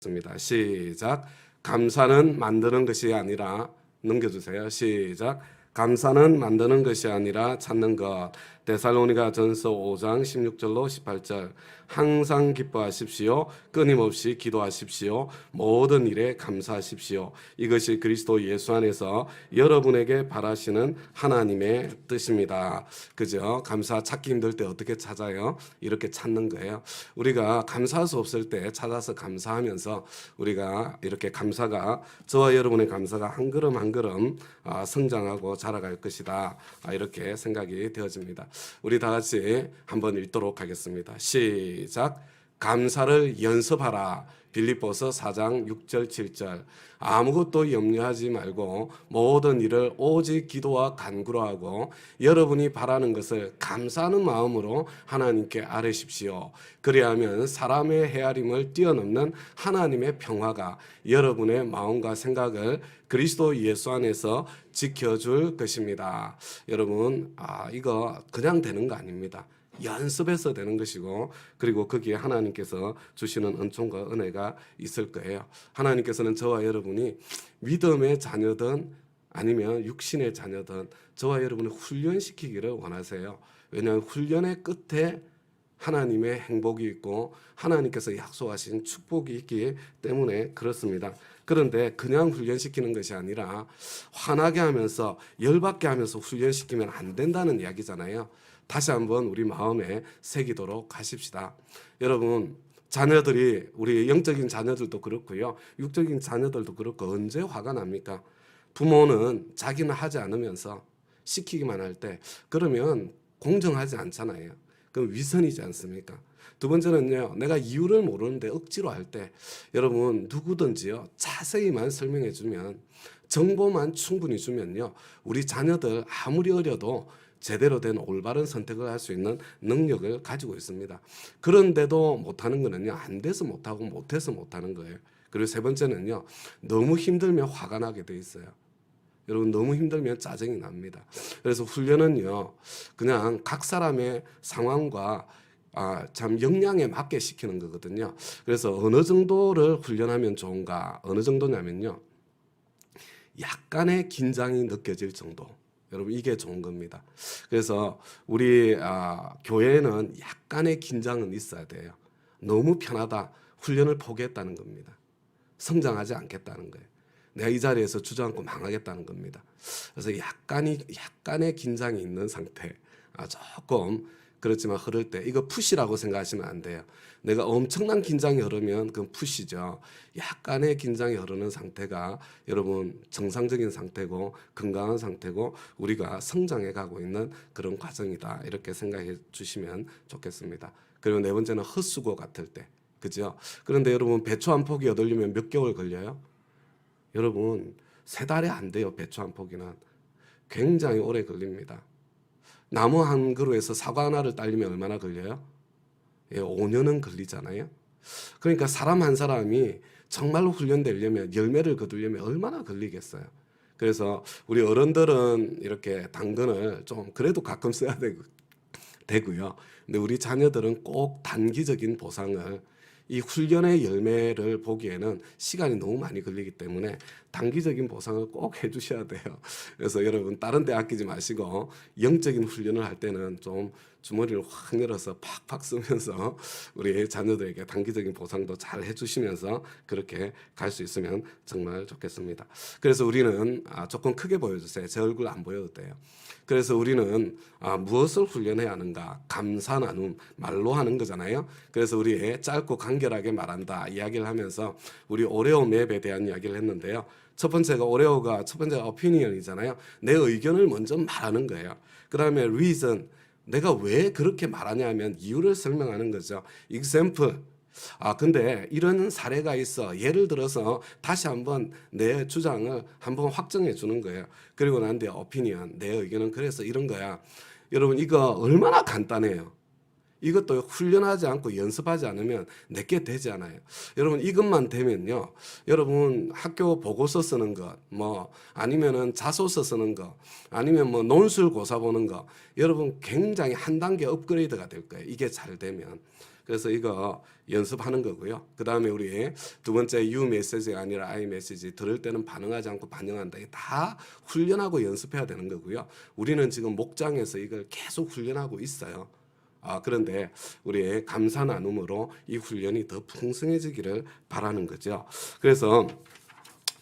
습니다. 시작. 감사는 만드는 것이 아니라 넘겨주세요. 시작. 감사는 만드는 것이 아니라 찾는 것. 데살로니가 전서 5장 16절로 18절. 항상 기뻐하십시오. 끊임없이 기도하십시오. 모든 일에 감사하십시오. 이것이 그리스도 예수 안에서 여러분에게 바라시는 하나님의 뜻입니다. 그죠? 감사 찾기 힘들 때 어떻게 찾아요? 이렇게 찾는 거예요. 우리가 감사할 수 없을 때 찾아서 감사하면서 우리가 이렇게 감사가, 저와 여러분의 감사가 한 걸음 한 걸음 성장하고 자라갈 것이다. 이렇게 생각이 되어집니다. 우리 다 같이 한번 읽도록 하겠습니다. 시작. 감사를 연습하라. 빌립보서 4장 6절 7절. 아무것도 염려하지 말고 모든 일을 오직 기도와 간구로 하고 여러분이 바라는 것을 감사하는 마음으로 하나님께 아뢰십시오. 그리하면 사람의 헤아림을 뛰어넘는 하나님의 평화가 여러분의 마음과 생각을 그리스도 예수 안에서 지켜줄 것입니다. 여러분, 이거 그냥 되는 거 아닙니다. 연습해서 되는 것이고, 그리고 거기에 하나님께서 주시는 은총과 은혜가 있을 거예요. 하나님께서는 저와 여러분이 믿음의 자녀든 아니면 육신의 자녀든 저와 여러분을 훈련시키기를 원하세요. 왜냐하면 훈련의 끝에 하나님의 행복이 있고 하나님께서 약속하신 축복이 있기 때문에 그렇습니다. 그런데 그냥 훈련시키는 것이 아니라 화나게 하면서 열받게 하면서 훈련시키면 안 된다는 이야기잖아요. 다시 한번 우리 마음에 새기도록 하십시다. 여러분, 자녀들이, 우리 영적인 자녀들도 그렇고요, 육적인 자녀들도 그렇고, 언제 화가 납니까? 부모는 자기는 하지 않으면서 시키기만 할 때, 그러면 공정하지 않잖아요. 그럼 위선이지 않습니까? 두 번째는요, 내가 이유를 모르는데 억지로 할 때, 여러분 누구든지요, 자세히만 설명해 주면, 정보만 충분히 주면요, 우리 자녀들 아무리 어려도 제대로 된 올바른 선택을 할 수 있는 능력을 가지고 있습니다. 그런데도 못하는 거는요, 안 돼서 못하고 못해서 못하는 거예요. 그리고 세 번째는요, 너무 힘들면 화가 나게 돼 있어요. 여러분, 너무 힘들면 짜증이 납니다. 그래서 훈련은요, 그냥 각 사람의 상황과 참 역량에 맞게 시키는 거거든요. 그래서 어느 정도를 훈련하면 좋은가? 어느 정도냐면요, 약간의 긴장이 느껴질 정도. 여러분, 이게 좋은 겁니다. 그래서 우리 교회에는 약간의 긴장은 있어야 돼요. 너무 편하다, 훈련을 포기했다는 겁니다. 성장하지 않겠다는 거예요. 내가 이 자리에서 주저앉고 망하겠다는 겁니다. 그래서 약간의 긴장이 있는 상태, 조금 그렇지만 흐를 때, 이거 푸시라고 생각하시면 안 돼요. 내가 엄청난 긴장이 흐르면 그건 푸시죠. 약간의 긴장이 흐르는 상태가 여러분 정상적인 상태고 건강한 상태고 우리가 성장해 가고 있는 그런 과정이다. 이렇게 생각해 주시면 좋겠습니다. 그리고 네 번째는 헛수고 같을 때, 그죠? 그런데 여러분, 배추 한 포기 얻으려면 몇 개월 걸려요? 여러분, 3달에 안 돼요. 배추 한 포기는 굉장히 오래 걸립니다. 나무 한 그루에서 사과 하나를 따려면 얼마나 걸려요? 5년은 걸리잖아요. 그러니까 사람 한 사람이 정말로 훈련되려면, 열매를 거두려면 얼마나 걸리겠어요. 그래서 우리 어른들은 이렇게 당근을 좀 그래도 가끔 써야 되고요. 근데 우리 자녀들은 꼭 단기적인 보상을, 이 훈련의 열매를 보기에는 시간이 너무 많이 걸리기 때문에 단기적인 보상을 꼭 해주셔야 돼요. 그래서 여러분, 다른 데 아끼지 마시고 영적인 훈련을 할 때는 좀 주머니를 확 열어서 팍팍 쓰면서 우리 자녀들에게 단기적인 보상도 잘 해주시면서 그렇게 갈 수 있으면 정말 좋겠습니다. 그래서 우리는 조금 크게 보여주세요. 제 얼굴 안 보여도 돼요. 그래서 우리는 무엇을 훈련해야 하는가? 감사 나눔, 말로 하는 거잖아요. 그래서 우리 짧고 간결하게 말한다 이야기를 하면서 우리 오레오 맵에 대한 이야기를 했는데요. 첫 번째가 opinion이잖아요. 내 의견을 먼저 말하는 거예요. 그 다음에 reason, 내가 왜 그렇게 말하냐 하면 이유를 설명하는 거죠. example, 근데 이런 사례가 있어. 예를 들어서 다시 한번 내 주장을 한번 확정해 주는 거예요. 그리고 난 뒤에 opinion, 내 의견은 그래서 이런 거야. 여러분, 이거 얼마나 간단해요. 이것도 훈련하지 않고 연습하지 않으면 내게 되지 않아요. 여러분, 이것만 되면요, 여러분 학교 보고서 쓰는 것, 아니면은 자소서 쓰는 것, 아니면 논술고사 보는 것, 여러분 굉장히 한 단계 업그레이드가 될 거예요. 이게 잘 되면. 그래서 이거 연습하는 거고요. 그 다음에 우리 두 번째 U 메시지가 아니라 I 메시지 들을 때는 반응하지 않고 반영한다. 이게 다 훈련하고 연습해야 되는 거고요. 우리는 지금 목장에서 이걸 계속 훈련하고 있어요. 그런데 우리 감사 나눔으로 이 훈련이 더 풍성해지기를 바라는 거죠. 그래서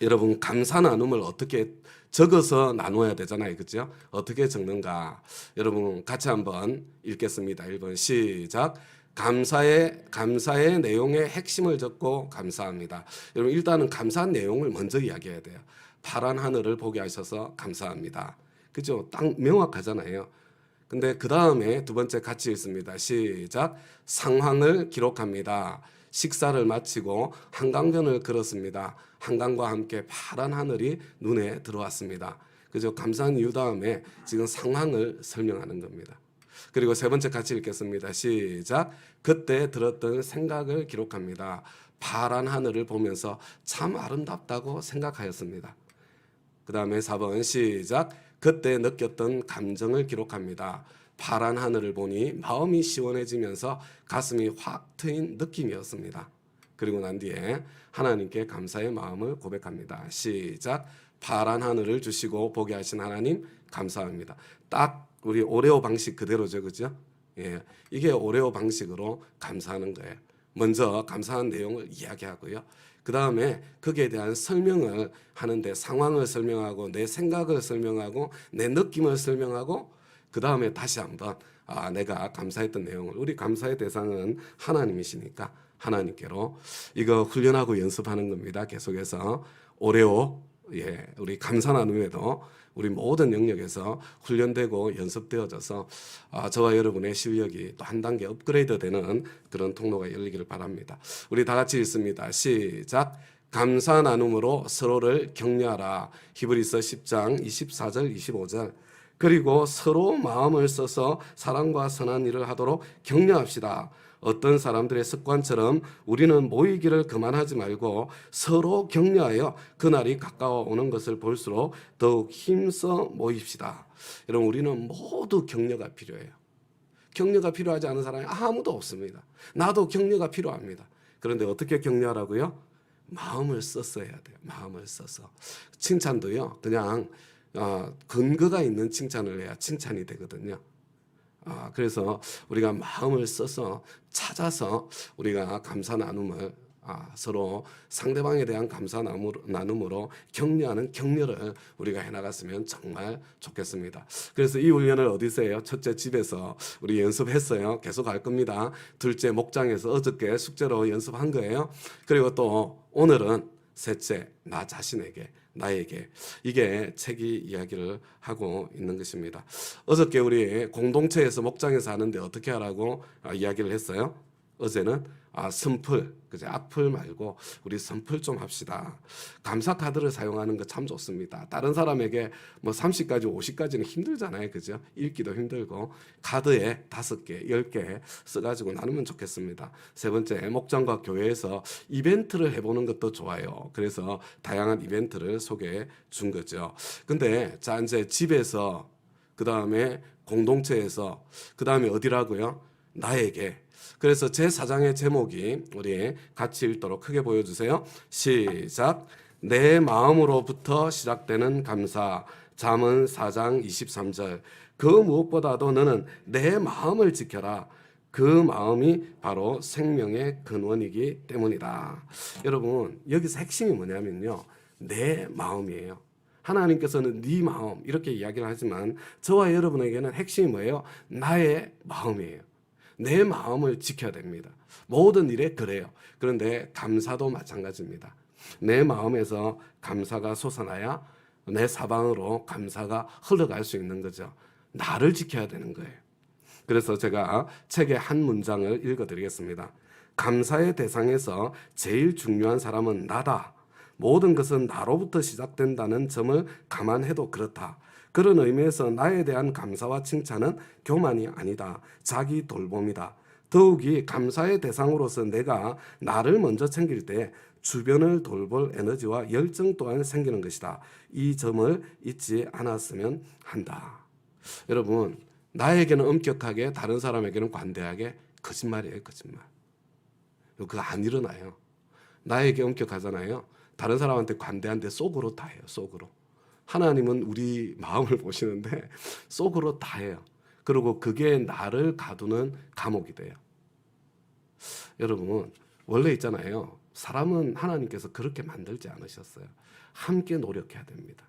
여러분 감사 나눔을 어떻게 적어서 나눠야 되잖아요. 그죠? 어떻게 적는가? 여러분 같이 한번 읽겠습니다. 1번 시작. 감사의 내용의 핵심을 적고 감사합니다. 여러분 일단은 감사한 내용을 먼저 이야기해야 돼요. 파란 하늘을 보게 하셔서 감사합니다. 그죠? 딱 명확하잖아요. 근데 그 다음에 두 번째 같이 읽습니다. 시작. 상황을 기록합니다. 식사를 마치고 한강변을 걸었습니다. 한강과 함께 파란 하늘이 눈에 들어왔습니다. 그죠? 감사한 이유 다음에 지금 상황을 설명하는 겁니다. 그리고 세 번째 같이 읽겠습니다. 시작. 그때 들었던 생각을 기록합니다. 파란 하늘을 보면서 참 아름답다고 생각하였습니다. 그 다음에 4번 시작. 그때 느꼈던 감정을 기록합니다. 파란 하늘을 보니 마음이 시원해지면서 가슴이 확 트인 느낌이었습니다. 그리고 난 뒤에 하나님께 감사의 마음을 고백합니다. 시작. 파란 하늘을 주시고 보게 하신 하나님 감사합니다. 딱 우리 오레오 방식 그대로죠, 그죠? 예, 이게 오레오 방식으로 감사하는 거예요. 먼저 감사한 내용을 이야기하고요. 그 다음에 거기에 대한 설명을 하는데 상황을 설명하고 내 생각을 설명하고 내 느낌을 설명하고 그 다음에 다시 한번 내가 감사했던 내용을 우리 감사의 대상은 하나님이시니까 하나님께로 이거 훈련하고 연습하는 겁니다. 계속해서 오레오 우리 감사 나눔에도 우리 모든 영역에서 훈련되고 연습되어져서 저와 여러분의 실력이 또 한 단계 업그레이드되는 그런 통로가 열리기를 바랍니다. 우리 다 같이 읽습니다. 시작. 감사 나눔으로 서로를 격려하라. 히브리서 10장 24절 25절. 그리고 서로 마음을 써서 사랑과 선한 일을 하도록 격려합시다. 어떤 사람들의 습관처럼 우리는 모이기를 그만하지 말고 서로 격려하여 그날이 가까워 오는 것을 볼수록 더욱 힘써 모입시다. 여러분 우리는 모두 격려가 필요해요. 격려가 필요하지 않은 사람이 아무도 없습니다. 나도 격려가 필요합니다. 그런데 어떻게 격려하라고요? 마음을 써서 해야 돼요. 마음을 써서. 칭찬도요. 그냥 근거가 있는 칭찬을 해야 칭찬이 되거든요. 그래서 우리가 마음을 써서 찾아서 우리가 감사 나눔을 서로 상대방에 대한 감사 나눔으로 격려하는 격려를 우리가 해나갔으면 정말 좋겠습니다. 그래서 이 훈련을 어디서 해요? 첫째 집에서 우리 연습했어요. 계속 할 겁니다. 둘째 목장에서 어저께 숙제로 연습한 거예요. 그리고 또 오늘은 셋째 나 자신에게 나에게 이게 책이 이야기를 하고 있는 것입니다. 어저께 우리 공동체에서 목장에서 하는데 어떻게 하라고 이야기를 했어요? 어제는 선풀, 그죠? 악플 말고 우리 선풀 좀 합시다. 감사 카드를 사용하는 거 참 좋습니다. 다른 사람에게 뭐 30가지, 50가지는 힘들잖아요, 그죠? 읽기도 힘들고 카드에 5개, 10개 써가지고 나누면 좋겠습니다. 세 번째, 목장과 교회에서 이벤트를 해보는 것도 좋아요. 그래서 다양한 이벤트를 소개해 준 거죠. 근데 자 이제 집에서 그 다음에 공동체에서 그 다음에 어디라고요? 나에게. 그래서 제 4장의 제목이 우리 같이 읽도록 크게 보여주세요. 시작. 내 마음으로부터 시작되는 감사. 잠언 4장 23절. 그 무엇보다도 너는 내 마음을 지켜라. 그 마음이 바로 생명의 근원이기 때문이다. 여러분 여기서 핵심이 뭐냐면요. 내 마음이에요. 하나님께서는 네 마음 이렇게 이야기를 하지만 저와 여러분에게는 핵심이 뭐예요? 나의 마음이에요. 내 마음을 지켜야 됩니다. 모든 일에 그래요. 그런데 감사도 마찬가지입니다. 내 마음에서 감사가 솟아나야 내 사방으로 감사가 흘러갈 수 있는 거죠. 나를 지켜야 되는 거예요. 그래서 제가 책의 한 문장을 읽어드리겠습니다. 감사의 대상에서 제일 중요한 사람은 나다. 모든 것은 나로부터 시작된다는 점을 감안해도 그렇다. 그런 의미에서 나에 대한 감사와 칭찬은 교만이 아니다. 자기 돌봄이다. 더욱이 감사의 대상으로서 내가 나를 먼저 챙길 때 주변을 돌볼 에너지와 열정 또한 생기는 것이다. 이 점을 잊지 않았으면 한다. 여러분, 나에게는 엄격하게 다른 사람에게는 관대하게 거짓말이에요, 거짓말. 그거 안 일어나요. 나에게 엄격하잖아요. 다른 사람한테 관대한데 속으로 다 해요. 속으로. 하나님은 우리 마음을 보시는데 속으로 다 해요. 그리고 그게 나를 가두는 감옥이 돼요. 여러분 원래 있잖아요. 사람은 하나님께서 그렇게 만들지 않으셨어요. 함께 노력해야 됩니다.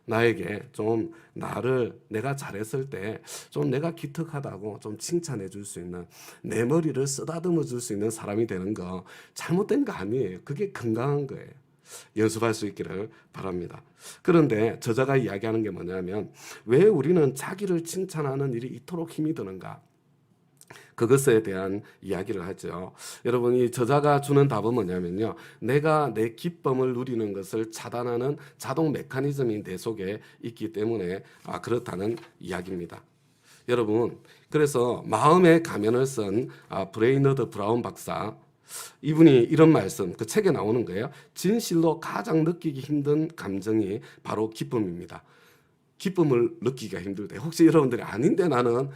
나에게 좀 내가 잘했을 때 좀 내가 기특하다고 좀 칭찬해 줄 수 있는, 내 머리를 쓰다듬어 줄 수 있는 사람이 되는 거 잘못된 거 아니에요. 그게 건강한 거예요. 연습할 수 있기를 바랍니다. 그런데 저자가 이야기하는 게 뭐냐면 왜 우리는 자기를 칭찬하는 일이 이토록 힘이 드는가? 그것에 대한 이야기를 하죠. 여러분 이 저자가 주는 답은 뭐냐면요. 내가 내 기쁨을 누리는 것을 차단하는 자동 메커니즘이 내 속에 있기 때문에 그렇다는 이야기입니다. 여러분 그래서 마음의 가면을 쓴 브레이너드 브라운 박사, 이분이 이런 말씀, 그 책에 나오는 거예요. 진실로 가장 느끼기 힘든 감정이 바로 기쁨입니다. 기쁨을 느끼기가 힘들대. 혹시 여러분들이 아닌데 나는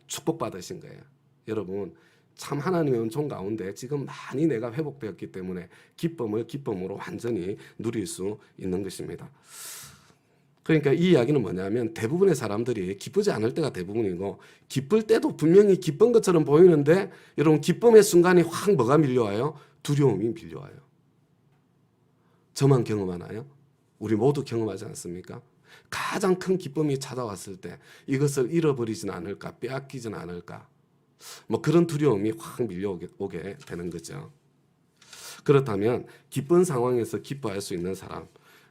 축복받으신 거예요. 여러분 참 하나님의 은총 가운데 지금 많이 내가 회복되었기 때문에 기쁨을 기쁨으로 완전히 누릴 수 있는 것입니다. 그러니까 이 이야기는 뭐냐면 대부분의 사람들이 기쁘지 않을 때가 대부분이고, 기쁠 때도 분명히 기쁜 것처럼 보이는데 여러분 기쁨의 순간이 확 뭐가 밀려와요? 두려움이 밀려와요. 저만 경험하나요? 우리 모두 경험하지 않습니까? 가장 큰 기쁨이 찾아왔을 때 이것을 잃어버리진 않을까, 빼앗기진 않을까, 뭐 그런 두려움이 확 밀려오게 되는 거죠. 그렇다면 기쁜 상황에서 기뻐할 수 있는 사람,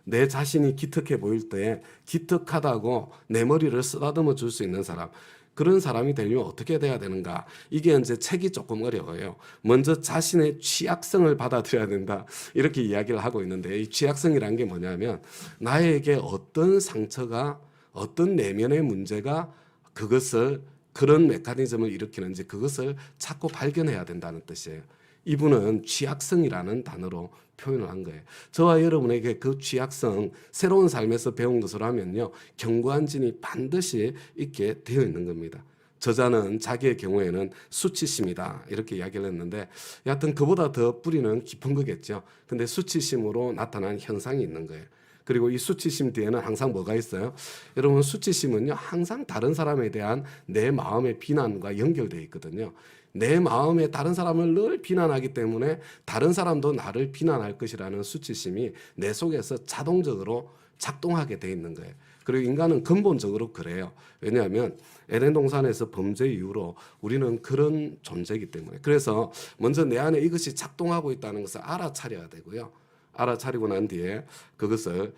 내 자신이 기특해 보일 때 기특하다고 내 머리를 쓰다듬어 줄 수 있는 사람, 그런 사람이 되려면 어떻게 돼야 되는가? 이게 이제 책이 조금 어려워요. 먼저 자신의 취약성을 받아들여야 된다, 이렇게 이야기를 하고 있는데, 이 취약성이란 게 뭐냐면 나에게 어떤 상처가, 어떤 내면의 문제가 그런 메커니즘을 일으키는지 그것을 자꾸 발견해야 된다는 뜻이에요. 이분은 취약성이라는 단어로 표현을 한 거예요. 저와 여러분에게 그 취약성, 새로운 삶에서 배운 것으로 하면요, 견고한 진이 반드시 있게 되어 있는 겁니다. 저자는 자기의 경우에는 수치심이다 이렇게 이야기를 했는데, 여하튼 그보다 더 뿌리는 깊은 거겠죠. 근데 수치심으로 나타난 현상이 있는 거예요. 그리고 이 수치심 뒤에는 항상 뭐가 있어요? 여러분 수치심은요 항상 다른 사람에 대한 내 마음의 비난과 연결되어 있거든요. 내 마음에 다른 사람을 늘 비난하기 때문에 다른 사람도 나를 비난할 것이라는 수치심이 내 속에서 자동적으로 작동하게 돼 있는 거예요. 그리고 인간은 근본적으로 그래요. 왜냐하면 에덴 동산에서 범죄 이후로 우리는 그런 존재이기 때문에. 그래서 먼저 내 안에 이것이 작동하고 있다는 것을 알아차려야 되고요. 알아차리고 난 뒤에 그것을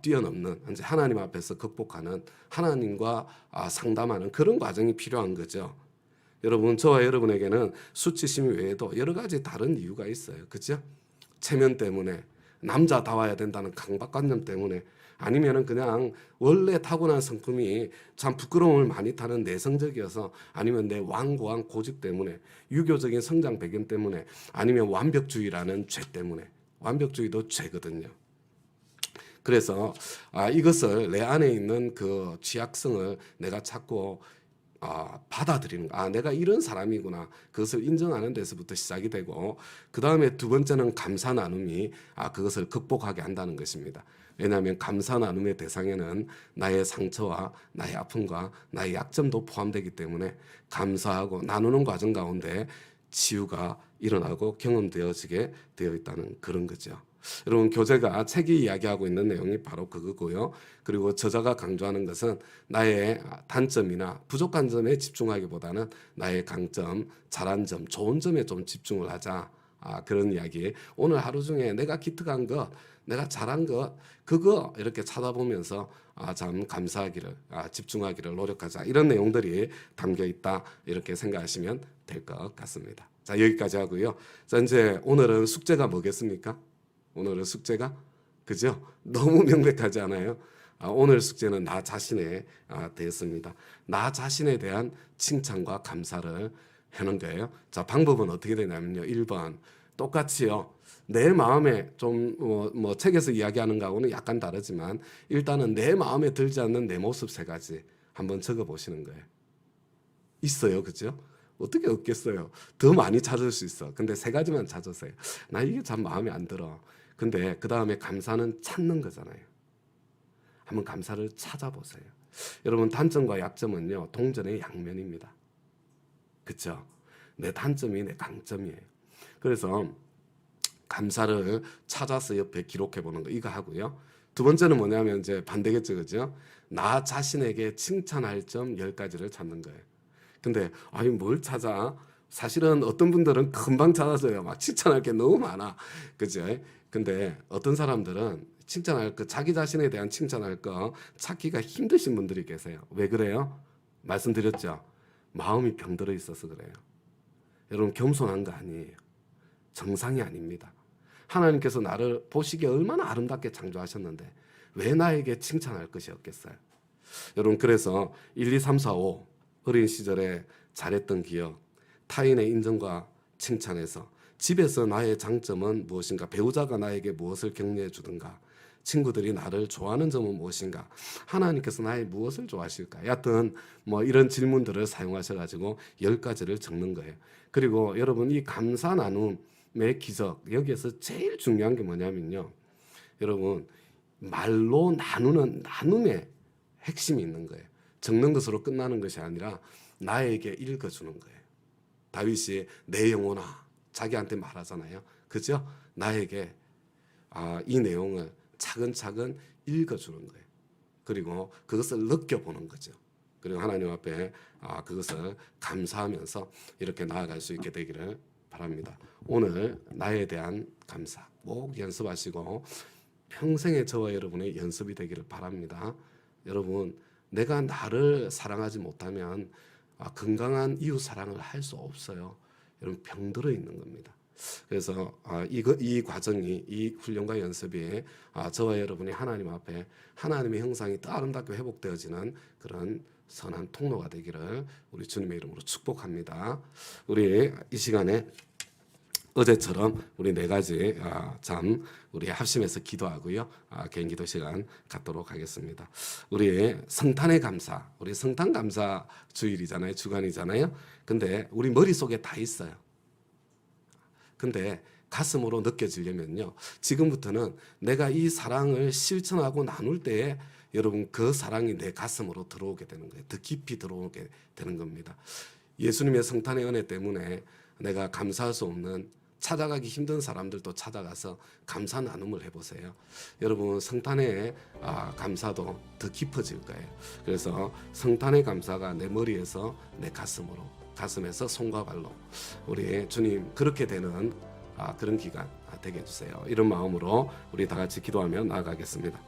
뛰어넘는, 이제 하나님 앞에서 극복하는, 하나님과 상담하는 그런 과정이 필요한 거죠. 여러분 저와 여러분에게는 수치심 외에도 여러 가지 다른 이유가 있어요. 그렇죠? 체면 때문에, 남자다워야 된다는 강박관념 때문에, 아니면은 그냥 원래 타고난 성품이 참 부끄러움을 많이 타는 내성적이어서, 아니면 내 완고한 고집 때문에, 유교적인 성장 배경 때문에, 아니면 완벽주의라는 죄 때문에. 완벽주의도 죄거든요. 그래서 이것을 내 안에 있는 그 취약성을 내가 자꾸 받아들이는 거. 내가 이런 사람이구나. 그것을 인정하는 데서부터 시작이 되고, 그 다음에 두 번째는 감사 나눔이 그것을 극복하게 한다는 것입니다. 왜냐하면 감사 나눔의 대상에는 나의 상처와 나의 아픔과 나의 약점도 포함되기 때문에 감사하고 나누는 과정 가운데 치유가 일어나고 경험되어지게 되어 있다는 그런 거죠. 여러분 교재가, 책이 이야기하고 있는 내용이 바로 그거고요. 그리고 저자가 강조하는 것은 나의 단점이나 부족한 점에 집중하기보다는 나의 강점, 잘한 점, 좋은 점에 좀 집중을 하자. 그런 이야기. 오늘 하루 중에 내가 기특한 것, 내가 잘한 것, 그거 이렇게 찾아보면서 참 감사하기를, 집중하기를 노력하자. 이런 내용들이 담겨 있다. 이렇게 생각하시면 될 것 같습니다. 자, 여기까지 하고요. 자, 이제 오늘은 숙제가 뭐겠습니까? 오늘은 숙제가, 그죠? 너무 명백하지 않아요? 오늘 숙제는 나 자신에 대해서입니다. 나 자신에 대한 칭찬과 감사를 하는 거예요. 자, 방법은 어떻게 되냐면요. 1번, 똑같이요. 내 마음에 좀 책에서 이야기하는 거하고는 약간 다르지만 일단은 내 마음에 들지 않는 내 모습 3가지 한번 적어 보시는 거예요. 있어요, 그죠? 어떻게 얻겠어요? 더 많이 찾을 수 있어. 근데 세 가지만 찾으세요. 나 이게 참 마음에 안 들어. 근데 그 다음에 감사는 찾는 거잖아요. 한번 감사를 찾아보세요. 여러분 단점과 약점은요 동전의 양면입니다. 그렇죠? 내 단점이 내 강점이에요. 그래서 감사를 찾아서 옆에 기록해 보는 거 이거 하고요. 두 번째는 뭐냐면 이제 반대겠죠, 그죠? 나 자신에게 칭찬할 점 10가지를 찾는 거예요. 근데 아니 뭘 찾아? 사실은 어떤 분들은 금방 찾아져요. 막 칭찬할 게 너무 많아. 그죠? 근데 어떤 사람들은 칭찬할 거 자기 자신에 대한 칭찬할 거 찾기가 힘드신 분들이 계세요. 왜 그래요? 말씀드렸죠. 마음이 병들어 있어서 그래요. 여러분 겸손한 거 아니에요. 정상이 아닙니다. 하나님께서 나를 보시기에 얼마나 아름답게 창조하셨는데 왜 나에게 칭찬할 것이 없겠어요? 여러분 그래서 1, 2, 3, 4, 5 어린 시절에 잘했던 기억, 타인의 인정과 칭찬에서 집에서 나의 장점은 무엇인가, 배우자가 나에게 무엇을 격려해 주든가, 친구들이 나를 좋아하는 점은 무엇인가, 하나님께서 나의 무엇을 좋아하실까, 여하튼 뭐 이런 질문들을 사용하셔가지고 10가지를 적는 거예요. 그리고 여러분 이 감사 나눔의 기적, 여기에서 제일 중요한 게 뭐냐면요, 여러분 말로 나누는 나눔의 핵심이 있는 거예요. 적는 것으로 끝나는 것이 아니라 나에게 읽어주는 거예요. 다윗이 내 영혼아 자기한테 말하잖아요. 그죠? 나에게 이 내용을 차근차근 읽어주는 거예요. 그리고 그것을 느껴보는 거죠. 그리고 하나님 앞에 그것을 감사하면서 이렇게 나아갈 수 있게 되기를 바랍니다. 오늘 나에 대한 감사 꼭 연습하시고 평생의 저와 여러분의 연습이 되기를 바랍니다. 여러분 내가 나를 사랑하지 못하면 건강한 이웃 사랑을 할 수 없어요. 여러분 병들어 있는 겁니다. 그래서 이 과정이, 이 훈련과 연습이 저와 여러분이 하나님 앞에 하나님의 형상이 더 아름답게 회복되어지는 그런 선한 통로가 되기를 우리 주님의 이름으로 축복합니다. 우리 이 시간에 어제처럼 우리 4가지 참 우리 합심해서 기도하고요. 개인 기도 시간 갖도록 하겠습니다. 우리 성탄의 감사, 우리 성탄 감사 주일이잖아요. 주간이잖아요. 근데 우리 머릿속에 다 있어요. 근데 가슴으로 느껴지려면요. 지금부터는 내가 이 사랑을 실천하고 나눌 때에 여러분 그 사랑이 내 가슴으로 들어오게 되는 거예요. 더 깊이 들어오게 되는 겁니다. 예수님의 성탄의 은혜 때문에 내가 감사할 수 없는 찾아가기 힘든 사람들도 찾아가서 감사 나눔을 해보세요. 여러분 성탄의 감사도 더 깊어질 거예요. 그래서 성탄의 감사가 내 머리에서 내 가슴으로, 가슴에서 손과 발로 우리 주님 그렇게 되는 그런 기간 되게 해주세요. 이런 마음으로 우리 다 같이 기도하며 나아가겠습니다.